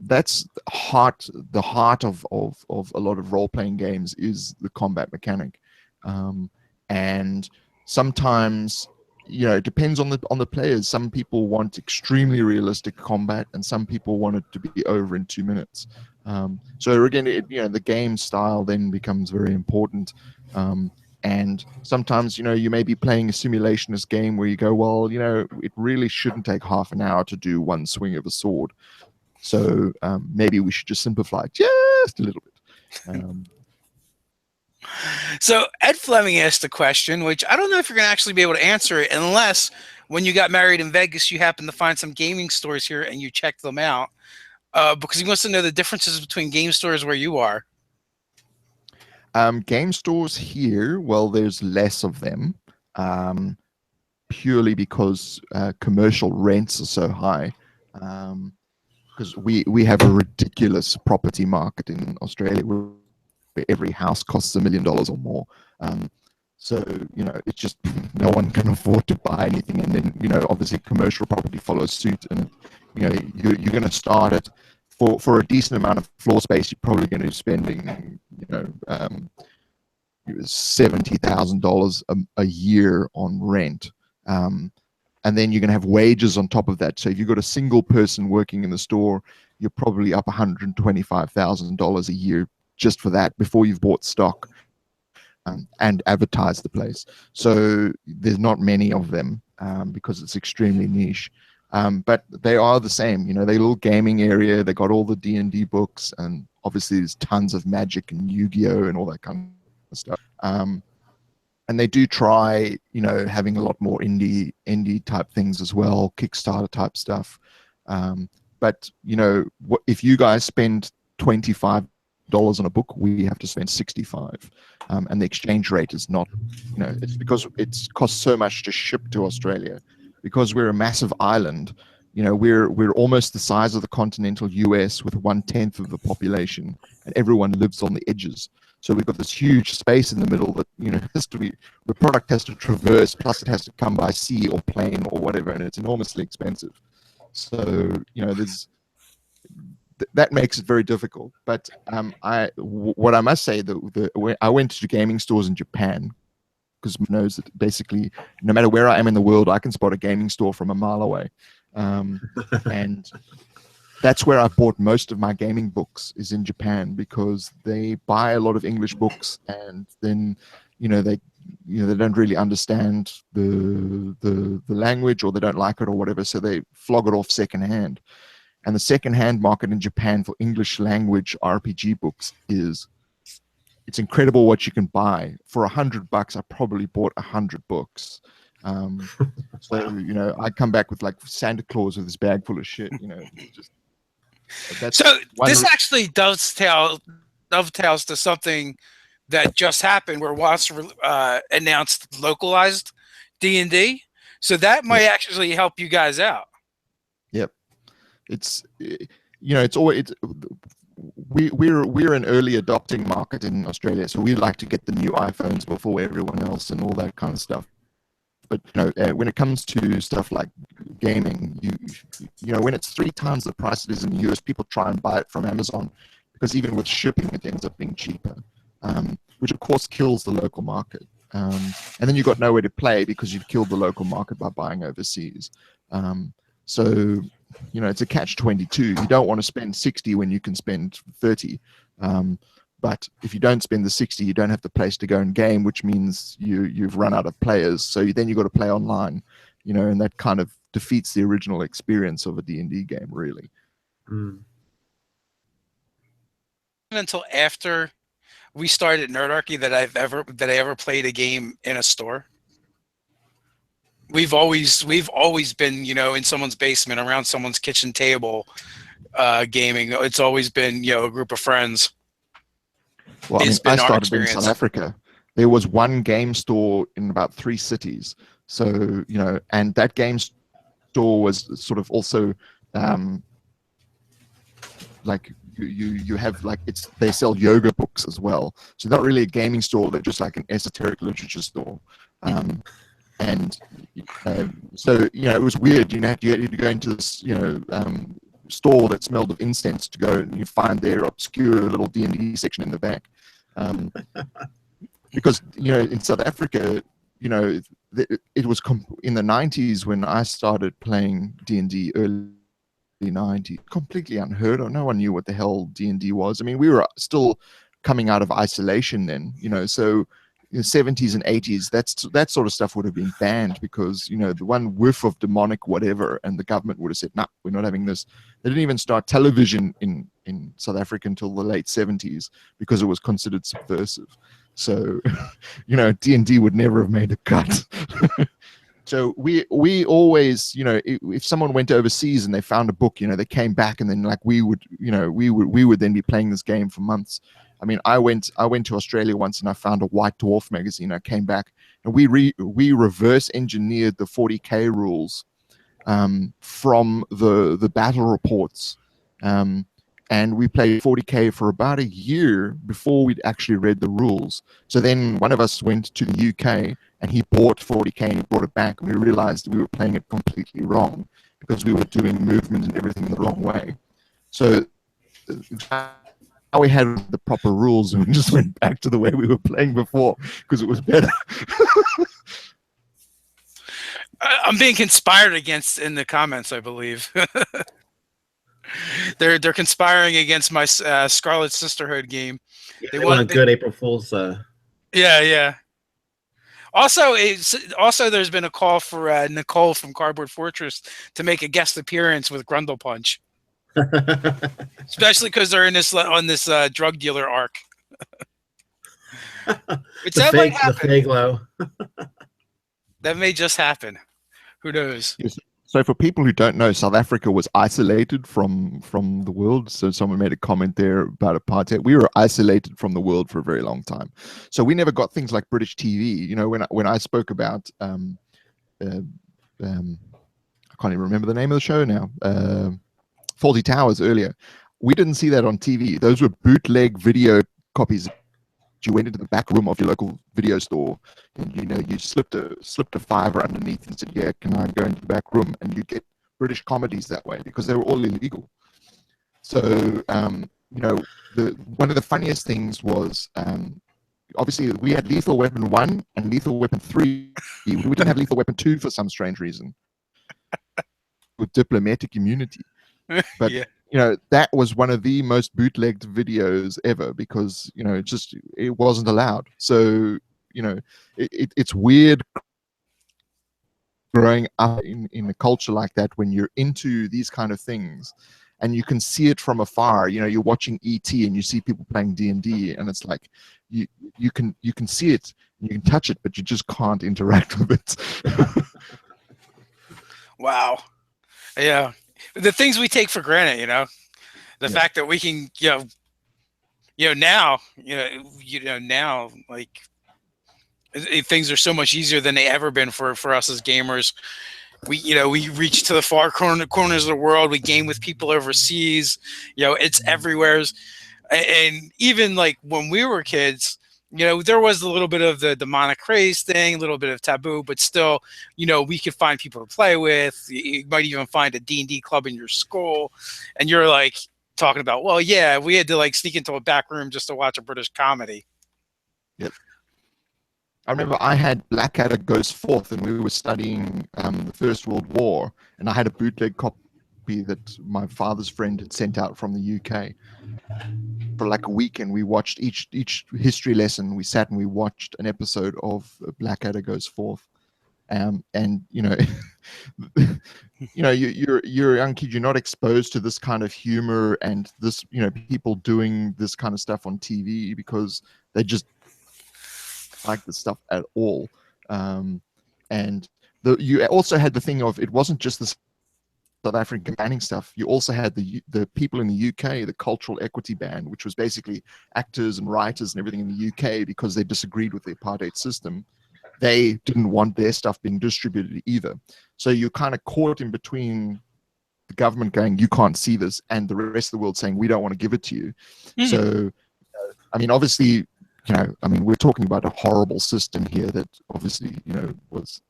That's the heart of a lot of role-playing games is the combat mechanic, and sometimes it depends on the players. Some people want extremely realistic combat, and some people want it to be over in 2 minutes. So again, the game style then becomes very important. And sometimes, you may be playing a simulationist game where you go, well, it really shouldn't take half an hour to do one swing of a sword. So maybe we should just simplify it just a little bit. So Ed Fleming asked a question, which I don't know if you're going to actually be able to answer it, unless when you got married in Vegas, you happen to find some gaming stores here and you check them out, because he wants to know the differences between game stores where you are. Game stores here, well, there's less of them, purely because commercial rents are so high. Because we have a ridiculous property market in Australia where every house costs $1 million or more. So, it's just no one can afford to buy anything. And then, obviously commercial property follows suit. And, you're going to start it for a decent amount of floor space. You're probably going to be spending, $70,000 a year on rent. And then you're going to have wages on top of that. So if you've got a single person working in the store, you're probably up $125,000 a year just for that before you've bought stock and advertised the place. So there's not many of them because it's extremely niche. But they are the same. They're a little gaming area. They got all the D&D books, and obviously there's tons of Magic and Yu-Gi-Oh and all that kind of stuff. And they do try, having a lot more indie type things as well, Kickstarter type stuff. But if you guys spend $25 on a book, we have to spend $65, and the exchange rate is not. It's because it costs so much to ship to Australia, because we're a massive island. You know, we're almost the size of the continental US with 1/10 of the population, and everyone lives on the edges. So we've got this huge space in the middle that, you know, has to be, the product has to traverse, plus it has to come by sea or plane or whatever, and it's enormously expensive. So, you know, that makes it very difficult. But what I must say, I went to gaming stores in Japan, because knows that basically no matter where I am in the world, I can spot a gaming store from a mile away. And that's where I bought most of my gaming books, is in Japan, because they buy a lot of English books, and then, you know, they don't really understand the language, or they don't like it or whatever, so they flog it off secondhand. And the secondhand market in Japan for English language RPG books it's incredible what you can buy. For $100, I probably bought 100 books. So, you know, I come back with like Santa Claus with his bag full of shit, you know. That's so this actually dovetails to something that just happened, where WAS announced localized D&D. So that might actually help you guys out. Yep. It's, you know, it's always, we're an early adopting market in Australia, so we like to get the new iPhones before everyone else and all that kind of stuff. But, you know, when it comes to stuff like gaming, you know, when it's 3 times the price it is in the US, people try and buy it from Amazon, because even with shipping, it ends up being cheaper, which of course kills the local market. And then you've got nowhere to play, because you've killed the local market by buying overseas. So, you know, it's a catch-22. You don't want to spend 60 when you can spend 30. But if you don't spend the 60, you don't have the place to go and game, which means you've run out of players. So then you've got to play online, you know, and that kind of defeats the original experience of a D&D game, really. Until after we started Nerdarchy that I ever played a game in a store. We've always been, you know, in someone's basement, around someone's kitchen table, gaming. It's always been, you know, a group of friends. Well, I mean, I started in South Africa. There was one game store in about 3 cities. So, you know, and that game store was sort of also like you have like, they sell yoga books as well. So not really a gaming store, they're just like an esoteric literature store. And so, you know, it was weird. You had to go into this, you know, store that smelled of incense to go, and you find their obscure little D&D section in the back. Because, you know, in South Africa, you know, it was in the 90s when I started playing D&D, early 90s, completely unheard of. No one knew what the hell D&D was. I mean, we were still coming out of isolation then, you know, so in the 70s and 80s, that sort of stuff would have been banned, because, you know, the one whiff of demonic whatever, and the government would have said, nah, we're not having this. They didn't even start television in South Africa until the late 70s, because it was considered subversive. So, you know, D&D would never have made a cut. So we always, you know, if someone went overseas and they found a book, you know, they came back, and then like we would then be playing this game for months. I mean, I went to Australia once, and I found a White Dwarf magazine. I came back, and we reverse engineered the 40K rules from the battle reports, and we played 40K for about a year before we'd actually read the rules. So then one of us went to the UK, and he bought 40K and he brought it back, and we realized we were playing it completely wrong, because we were doing movement and everything the wrong way. So we had the proper rules, and we just went back to the way we were playing before, because it was better. I'm being conspired against in the comments, I believe. They're conspiring against my Scarlet Sisterhood game. Yeah, they want a good April Fool's. Yeah. Also, there's been a call for Nicole from Cardboard Fortress to make a guest appearance with Grundle Punch. Especially because they're on this drug dealer arc. Which that might happen. The Faglow. That may just happen. Who knows? Yes. So for people who don't know, South Africa was isolated from the world. So someone made a comment there about apartheid. We were isolated from the world for a very long time. So we never got things like British TV. You know, when I spoke about I I can't even remember the name of the show now. Faulty Towers earlier. We didn't see that on TV. Those were bootleg video copies. You went into the back room of your local video store, and you slipped a fiver underneath and said, "Yeah, can I go into the back room?" And you get British comedies that way because they were all illegal. So one of the funniest things was obviously we had Lethal Weapon 1 and Lethal Weapon 3. We didn't have Lethal Weapon 2 for some strange reason with diplomatic immunity. But Yeah. that was one of the most bootlegged videos ever because it wasn't allowed. So it's weird growing up in a culture like that when you're into these kind of things and you can see it from afar. You're watching ET and you see people playing D&D, and it's like you can see it, you can touch it, but you just can't interact with it. Wow. Yeah. The things we take for granted, the fact that we can, now, now, like, things are so much easier than they ever been for us as gamers. We reach to the far corners of the world. We game with people overseas. It's everywhere. And even like when we were kids, there was a little bit of the demonic craze thing, a little bit of taboo, but still, we could find people to play with. You might even find a D&D club in your school, and you're like talking about, well, yeah, we had to like sneak into a back room just to watch a British comedy. Yep. I remember I had Blackadder Goes Forth, and we were studying the First World War, and I had a bootleg copy that my father's friend had sent out from the UK. For like a week, and we watched each history lesson. We sat and we watched an episode of Blackadder Goes Forth, and you're a young kid. You're not exposed to this kind of humor and this people doing this kind of stuff on TV because they just like this stuff at all. And you also had the thing of it wasn't just this South African banning stuff. You also had the people in the UK, the cultural equity ban, which was basically actors and writers and everything in the UK because they disagreed with the apartheid system. They didn't want their stuff being distributed either. So you're kind of caught in between the government going, you can't see this, and the rest of the world saying, we don't want to give it to you. Mm-hmm. So, obviously, we're talking about a horrible system here that obviously, was,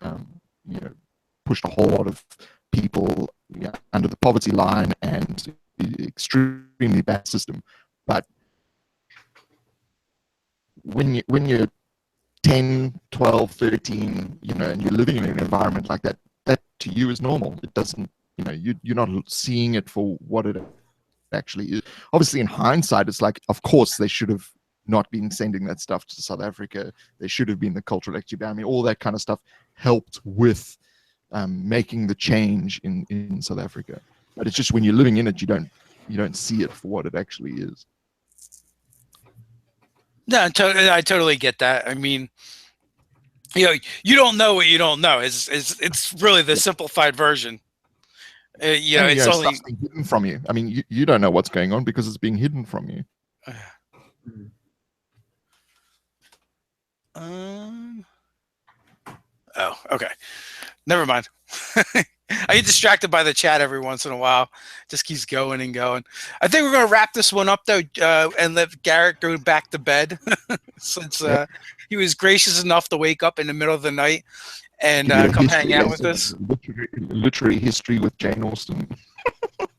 pushed a whole lot of people under the poverty line and extremely bad system. But when you're 10, 12, 13, and you're living in an environment like that, that to you is normal. It doesn't, you're not seeing it for what it actually is. Obviously, in hindsight, it's like, of course, they should have not been sending that stuff to South Africa. They should have been the cultural equity ban. All that kind of stuff helped with making the change in South Africa. But it's just when you're living in it, you don't see it for what it actually is. No, I totally get that. You don't know what you don't know. It's really the simplified version. It's only stuff's being hidden from you. You don't know what's going on because it's being hidden from you. Oh, okay. Never mind. I get distracted by the chat every once in a while. Just keeps going and going. I think we're going to wrap this one up, though, and let Garrett go back to bed since he was gracious enough to wake up in the middle of the night and come hang out with us. Literary history with Jane Austen.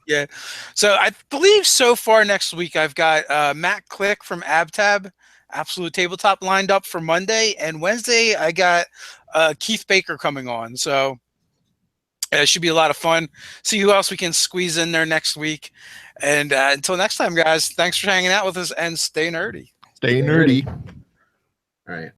Yeah. So I believe so far next week I've got Matt Click from AbTab, Absolute Tabletop, lined up for Monday, and Wednesday I got Keith Baker coming on. So it should be a lot of fun. See who else we can squeeze in there next week. And until next time, guys, thanks for hanging out with us, and stay nerdy. Stay nerdy. All right.